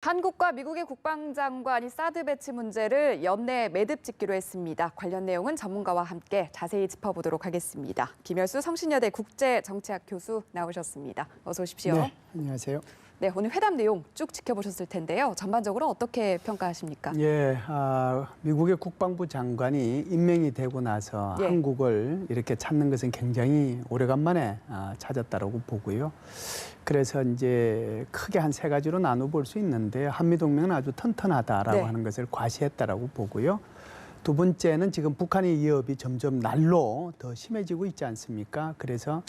한국과 미국의 국방장관이 사드 배치 문제를 연내 매듭 짓기로 했습니다. 관련 내용은 전문가와 함께 자세히 짚어보도록 하겠습니다. 김열수 성신여대 국제정치학 교수 나오셨습니다. 어서 오십시오. 네, 안녕하세요. 네, 오늘 회담 내용 쭉 지켜보셨을 텐데요. 전반적으로 어떻게 평가하십니까? 예, 미국의 국방부 장관이 임명이 되고 나서 한국을 이렇게 찾는 것은 굉장히 오래간만에 찾았다라고 보고요. 그래서 이제 크게 한 세 가지로 나눠볼 수 있는데 한미동맹은 아주 튼튼하다라고 하는 것을 과시했다라고 보고요. 두 번째는 지금 북한의 위협이 점점 날로 더 심해지고 있지 않습니까? 그래서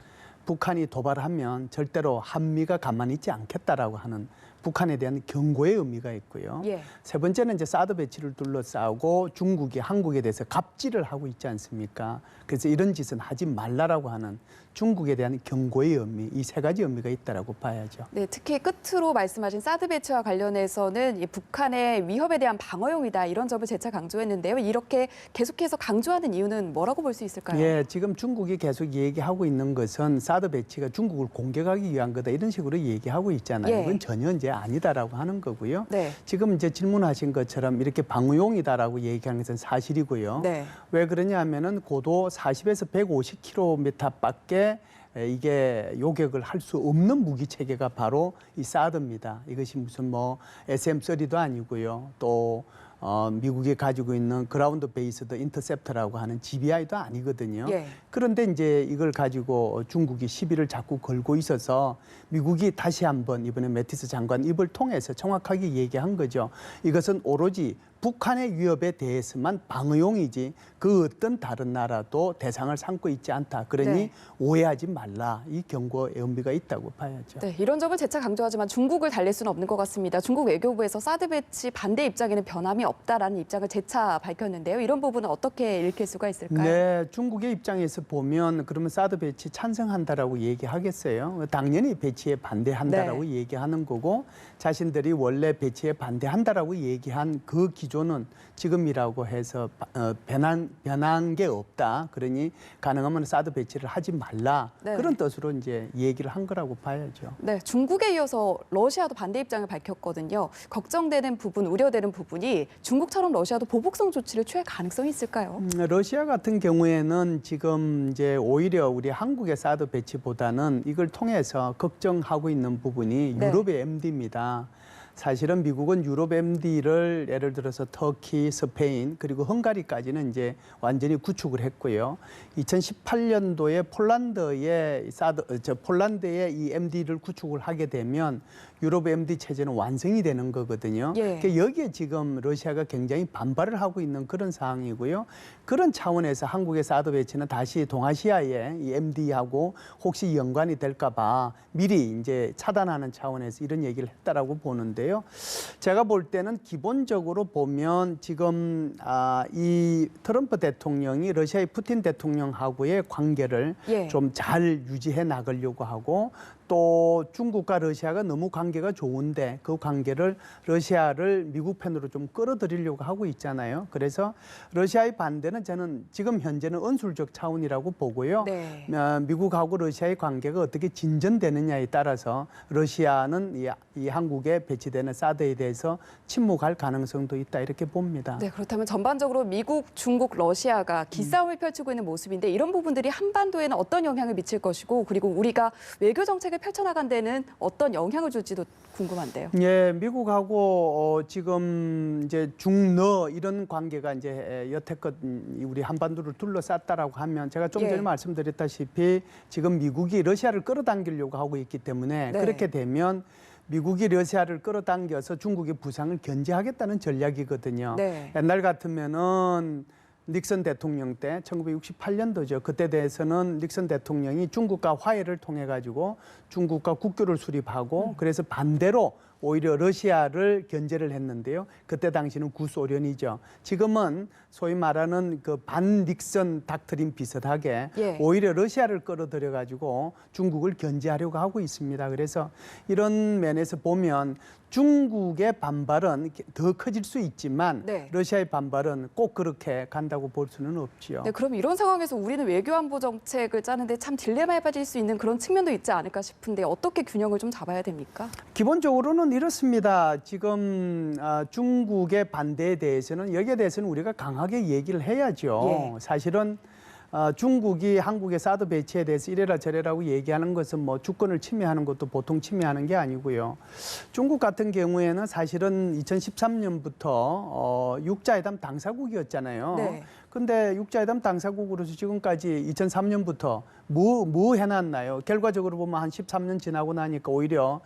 북한이 도발하면 절대로 한미가 가만히 있지 않겠다라고 하는 북한에 대한 경고의 의미가 있고요. 세 번째는 이제 사드 배치를 둘러싸고 중국이 한국에 대해서 갑질을 하고 있지 않습니까? 그래서 이런 짓은 하지 말라라고 하는 중국에 대한 경고의 의미, 이 세 가지 의미가 있다라고 봐야죠. 네, 특히 끝으로 말씀하신 사드 배치와 관련해서는 이 북한의 위협에 대한 방어용이다 이런 점을 재차 강조했는데요. 이렇게 계속해서 강조하는 이유는 뭐라고 볼 수 있을까요? 예, 지금 중국이 계속 얘기하고 있는 것은 사드 배치가 중국을 공격하기 위한 거다 이런 식으로 얘기하고 있잖아요. 이건 전혀 이제 아니다라고 하는 거고요. 지금 이제 질문하신 것처럼 이렇게 방어용이다라고 얘기하는 것은 사실이고요. 왜 그러냐면은 고도 40에서 150km밖에 이게 요격을 할 수 없는 무기 체계가 바로 이 사드입니다. 이것이 무슨 뭐 SM-30도 아니고요. 또 미국이 가지고 있는 그라운드 베이스드 인터셉터라고 하는 GBI도 아니거든요. 그런데 이제 이걸 가지고 중국이 시비를 자꾸 걸고 있어서 미국이 다시 한번 이번에 매티스 장관 입을 통해서 정확하게 얘기한 거죠. 이것은 오로지 북한의 위협에 대해서만 방어용이지 그 어떤 다른 나라도 대상을 삼고 있지 않다. 그러니 오해하지 말라. 이 경고의 의미가 있다고 봐야죠. 네, 이런 점을 재차 강조하지만 중국을 달랠 수는 없는 것 같습니다. 중국 외교부에서 사드 배치 반대 입장에는 변함이 없다라는 입장을 재차 밝혔는데요. 이런 부분은 어떻게 읽힐 수가 있을까요? 네, 중국의 입장에서 보면 그러면 사드 배치 찬성한다라고 얘기하겠어요. 당연히 배치에 반대한다라고 얘기하는 거고 자신들이 원래 배치에 반대한다라고 얘기한 그 기조는 지금이라고 해서 변한 게 없다. 그러니 가능하면 사드 배치를 하지 말라. 그런 뜻으로 이제 얘기를 한 거라고 봐야죠. 네, 중국에 이어서 러시아도 반대 입장을 밝혔거든요. 걱정되는 부분, 우려되는 부분이 중국처럼 러시아도 보복성 조치를 취할 가능성이 있을까요? 러시아 같은 경우에는 지금 이제 오히려 우리 한국의 사드 배치보다는 이걸 통해서 걱정하고 있는 부분이 유럽의 MD입니다. 사실은 미국은 유럽 MD를 예를 들어서 터키, 스페인 그리고 헝가리까지는 이제 완전히 구축을 했고요. 2018년도에 폴란드에 이 MD를 구축을 하게 되면 유럽 MD 체제는 완성이 되는 거거든요. 그러니까 여기에 지금 러시아가 굉장히 반발을 하고 있는 그런 상황이고요. 그런 차원에서 한국의 사드 배치는 다시 동아시아의 이 MD하고 혹시 연관이 될까 봐 미리 이제 차단하는 차원에서 이런 얘기를 했다라고 보는데요. 제가 볼 때는 기본적으로 보면 지금 이 트럼프 대통령이 러시아의 푸틴 대통령하고의 관계를 좀 잘 유지해 나가려고 하고 또 중국과 러시아가 너무 관계가 좋은데 그 관계를 러시아를 미국 편으로 좀 끌어들이려고 하고 있잖아요. 그래서 러시아의 반대는 저는 지금 현재는 은술적 차원이라고 보고요. 미국하고 러시아의 관계가 어떻게 진전되느냐에 따라서 러시아는 이 한국에 배치되는 사드에 대해서 침묵할 가능성도 있다 이렇게 봅니다. 네, 그렇다면 전반적으로 미국, 중국, 러시아가 기싸움을 펼치고 있는 모습인데 이런 부분들이 한반도에는 어떤 영향을 미칠 것이고 그리고 우리가 외교 정책을 펼쳐나간 데는 어떤 영향을 줄지도 궁금한데요. 예, 미국하고 지금 이제 중러 이런 관계가 이제 여태껏 우리 한반도를 둘러쌌다라고 하면 제가 좀 전에 말씀드렸다시피 지금 미국이 러시아를 끌어당기려고 하고 있기 때문에 그렇게 되면 미국이 러시아를 끌어당겨서 중국의 부상을 견제하겠다는 전략이거든요. 옛날 같으면은 닉슨 대통령 때 1968년도죠. 그때 대해서는 닉슨 대통령이 중국과 화해를 통해 가지고 중국과 국교를 수립하고 그래서 반대로 오히려 러시아를 견제를 했는데요. 그때 당시는 구소련이죠. 지금은 소위 말하는 그 반 닉슨 닥트린 비슷하게 오히려 러시아를 끌어들여 가지고 중국을 견제하려고 하고 있습니다. 그래서 이런 면에서 보면 중국의 반발은 더 커질 수 있지만 네. 러시아의 반발은 꼭 그렇게 간다고 볼 수는 없지요. 네, 그럼 이런 상황에서 우리는 외교안보 정책을 짜는데 참 딜레마에 빠질 수 있는 그런 측면도 있지 않을까 싶은데 어떻게 균형을 좀 잡아야 됩니까? 기본적으로는 이렇습니다. 지금 중국의 반대에 대해서는 여기에 대해서는 우리가 강하게 얘기를 해야죠. 예. 사실은 중국이 한국의 사드 배치에 대해서 이래라 저래라고 얘기하는 것은 뭐 주권을 침해하는 것도 보통 침해하는 게 아니고요. 중국 같은 경우에는 사실은 2013년부터 육자회담 당사국이었잖아요. 네. 근데 육자회담 당사국으로서 지금까지 2003년부터 뭐 해놨나요? 결과적으로 보면 한 13년 지나고 나니까 오히려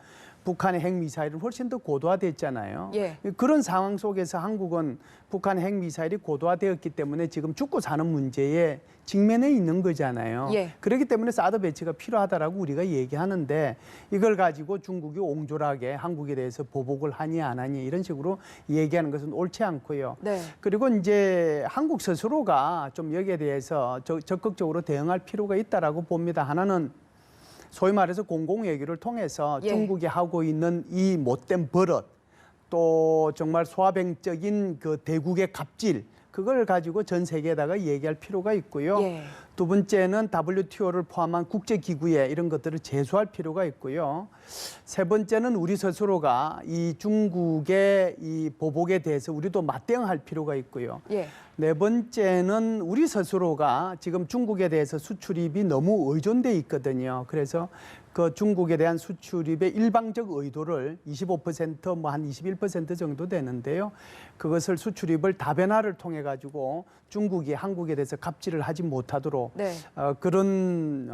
북한의 핵미사일은 훨씬 더 고도화됐잖아요. 예. 그런 상황 속에서 한국은 북한의 핵미사일이 고도화되었기 때문에 지금 죽고 사는 문제에 직면해 있는 거잖아요. 예. 그렇기 때문에 사드 배치가 필요하다라고 우리가 얘기하는데 이걸 가지고 중국이 옹졸하게 한국에 대해서 보복을 하니 안 하니 이런 식으로 얘기하는 것은 옳지 않고요. 네. 그리고 이제 한국 스스로가 좀 여기에 대해서 적극적으로 대응할 필요가 있다라고 봅니다. 하나는 소위 말해서 공공외교를 통해서 예. 중국이 하고 있는 이 못된 버릇, 또 정말 소화병적인 그 대국의 갑질, 그걸 가지고 전 세계에다가 얘기할 필요가 있고요. 예. 두 번째는 WTO를 포함한 국제기구에 이런 것들을 제소할 필요가 있고요. 세 번째는 우리 스스로가 이 중국의 이 보복에 대해서 우리도 맞대응할 필요가 있고요. 예. 네 번째는 우리 스스로가 지금 중국에 대해서 수출입이 너무 의존돼 있거든요. 그래서 그 중국에 대한 수출입의 일방적 의도를 25% 뭐 한 21% 정도 되는데요. 그것을 수출입을 다변화를 통해 가지고 중국이 한국에 대해서 갑질을 하지 못하도록 네. 그런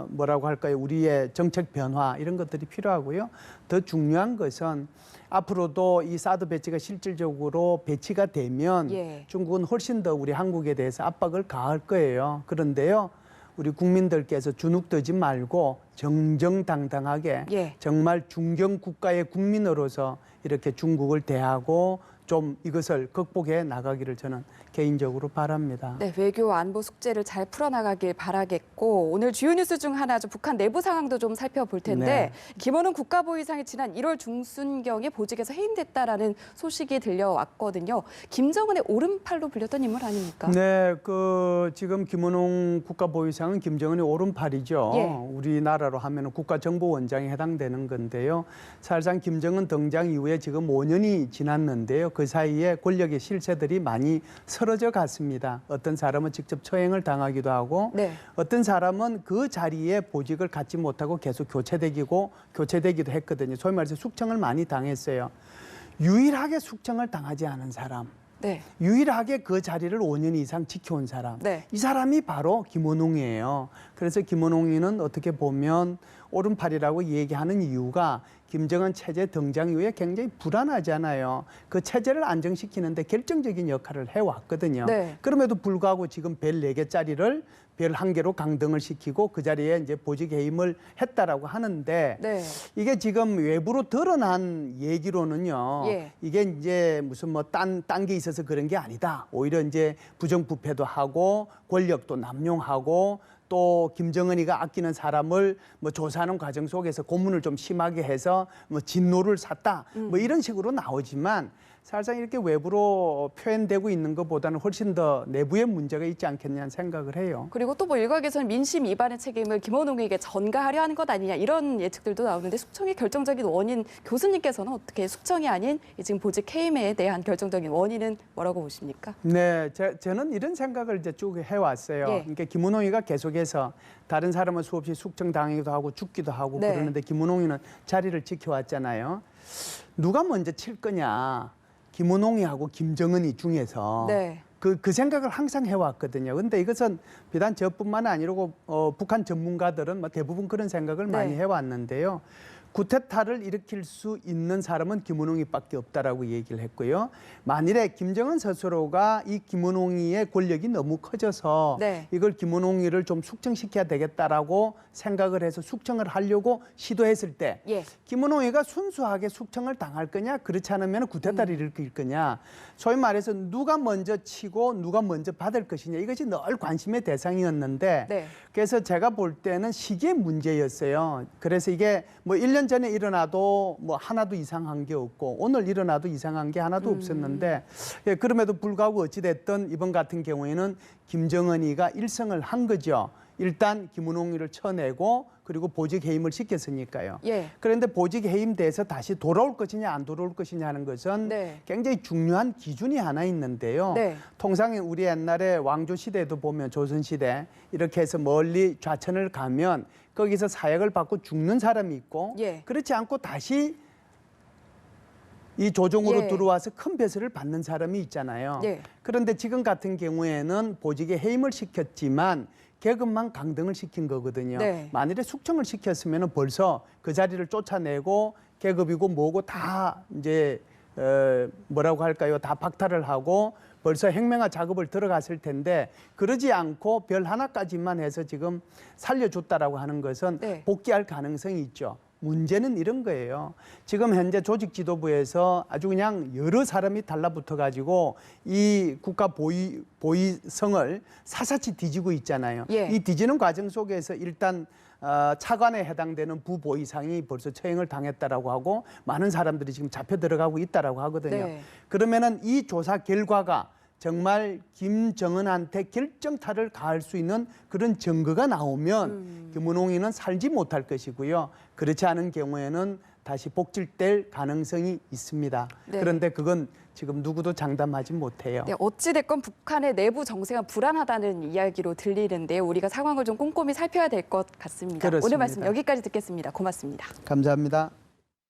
뭐라고 할까요? 우리의 정책 변화 이런 것들이 필요하고요. 더 중요한 것은 앞으로도 이 사드 배치가 실질적으로 배치가 되면 예. 중국은 훨씬 더 우리 한국에 대해서 압박을 가할 거예요. 그런데요, 우리 국민들께서 주눅들지 말고 정정당당하게 예. 정말 중견 국가의 국민으로서 이렇게 중국을 대하고 좀 이것을 극복해 나가기를 저는 개인적으로 바랍니다. 네, 외교 안보 숙제를 잘 풀어나가길 바라겠고 오늘 주요 뉴스 중 하나 북한 내부 상황도 좀 살펴볼 텐데 네. 김원훈 국가보위상이 지난 1월 중순경에 보직에서 해임됐다라는 소식이 들려왔거든요. 김정은의 오른팔로 불렸던 인물 아닙니까? 네, 그 지금 김원웅 국가보위상은 김정은의 오른팔이죠. 예. 우리나라로 하면 국가정보원장에 해당되는 건데요. 사실상 김정은 등장 이후에 지금 5년이 지났는데요. 그 사이에 권력의 실세들이 많이 서러져 갔습니다. 어떤 사람은 직접 처형을 당하기도 하고 네. 어떤 사람은 그 자리에 보직을 갖지 못하고 계속 교체되기도 했거든요. 소위 말해서 숙청을 많이 당했어요. 유일하게 숙청을 당하지 않은 사람, 네. 유일하게 그 자리를 5년 이상 지켜온 사람, 네. 이 사람이 바로 김원웅이에요. 그래서 김원웅이는 어떻게 보면 오른팔이라고 얘기하는 이유가 김정은 체제 등장 이후에 굉장히 불안하잖아요. 그 체제를 안정시키는데 결정적인 역할을 해왔거든요. 네. 그럼에도 불구하고 지금 별 4개짜리를 별 1개로 강등을 시키고 그 자리에 이제 보직 해임을 했다라고 하는데 네. 이게 지금 외부로 드러난 얘기로는요. 예. 이게 이제 무슨 뭐 딴 게 있어서 그런 게 아니다. 오히려 이제 부정부패도 하고 권력도 남용하고 또 김정은이가 아끼는 사람을 뭐 조사하는 과정 속에서 고문을 좀 심하게 해서 뭐 진노를 샀다. 뭐 이런 식으로 나오지만 사실상 이렇게 외부로 표현되고 있는 것보다는 훨씬 더 내부에 문제가 있지 않겠냐는 생각을 해요. 그리고 또 뭐 일각에서는 민심 위반의 책임을 김원웅에게 전가하려 하는 것 아니냐 이런 예측들도 나오는데 숙청의 결정적인 원인 교수님께서는 어떻게 숙청이 아닌 지금 보직 해임에 대한 결정적인 원인은 뭐라고 보십니까? 네, 저는 이런 생각을 이제 쭉 해왔어요. 예. 그러니까 김은홍이가 계속해서 다른 사람은 수없이 숙청당하기도 하고 죽기도 하고 네. 그러는데 김은홍이는 자리를 지켜왔잖아요. 누가 먼저 칠 거냐? 김은홍이하고 김정은이 중에서 네. 그 생각을 항상 해왔거든요. 근데 이것은 비단 저뿐만 아니고 북한 전문가들은 뭐 대부분 그런 생각을 많이 네. 해왔는데요. 쿠데타를 일으킬 수 있는 사람은 김은홍이밖에 없다라고 얘기를 했고요. 만일에 김정은 스스로가 이 김은홍이의 권력이 너무 커져서 네. 이걸 김은홍이를 좀 숙청시켜야 되겠다라고 생각을 해서 숙청을 하려고 시도했을 때 예. 김은홍이가 순수하게 숙청을 당할 거냐 그렇지 않으면 쿠데타를 일으킬 거냐 소위 말해서 누가 먼저 치고 누가 먼저 받을 것이냐 이것이 늘 관심의 대상이었는데 네. 그래서 제가 볼 때는 시기의 문제였어요. 그래서 이게 뭐 1년 10년 전에 일어나도 뭐 하나도 이상한 게 없고 오늘 일어나도 이상한 게 하나도 없었는데 예, 그럼에도 불구하고 어찌됐든 이번 같은 경우에는 김정은이가 일성을 한 거죠. 일단 김은홍이를 쳐내고 그리고 보직 해임을 시켰으니까요. 예. 그런데 보직 해임돼서 다시 돌아올 것이냐 안 돌아올 것이냐 하는 것은 네. 굉장히 중요한 기준이 하나 있는데요. 네. 통상 우리 옛날에 왕조 시대도 보면 조선 시대 이렇게 해서 멀리 좌천을 가면 거기서 사역을 받고 죽는 사람이 있고 예. 그렇지 않고 다시 이 조정으로 예. 들어와서 큰 배설을 받는 사람이 있잖아요. 예. 그런데 지금 같은 경우에는 보직에 해임을 시켰지만 계급만 강등을 시킨 거거든요. 네. 만일에 숙청을 시켰으면 벌써 그 자리를 쫓아내고 계급이고 뭐고 다 이제 뭐라고 할까요? 다 박탈을 하고 벌써 행명화 작업을 들어갔을 텐데 그러지 않고 별 하나까지만 해서 지금 살려줬다라고 하는 것은 네. 복귀할 가능성이 있죠. 문제는 이런 거예요. 지금 현재 조직 지도부에서 아주 그냥 여러 사람이 달라붙어 가지고 이 국가 보위성을 사사치 뒤지고 있잖아요. 예. 이 뒤지는 과정 속에서 일단 차관에 해당되는 부보위상이 벌써 처형을 당했다라고 하고 많은 사람들이 지금 잡혀 들어가고 있다라고 하거든요. 네. 그러면은 이 조사 결과가 정말 김정은한테 결정타를 가할 수 있는 그런 증거가 나오면 김은홍이는 살지 못할 것이고요. 그렇지 않은 경우에는 다시 복직될 가능성이 있습니다. 네. 그런데 그건 지금 누구도 장담하지 못해요. 네, 어찌됐건 북한의 내부 정세가 불안하다는 이야기로 들리는데요. 우리가 상황을 좀 꼼꼼히 살펴야 될 것 같습니다. 그렇습니다. 오늘 말씀 여기까지 듣겠습니다. 고맙습니다. 감사합니다.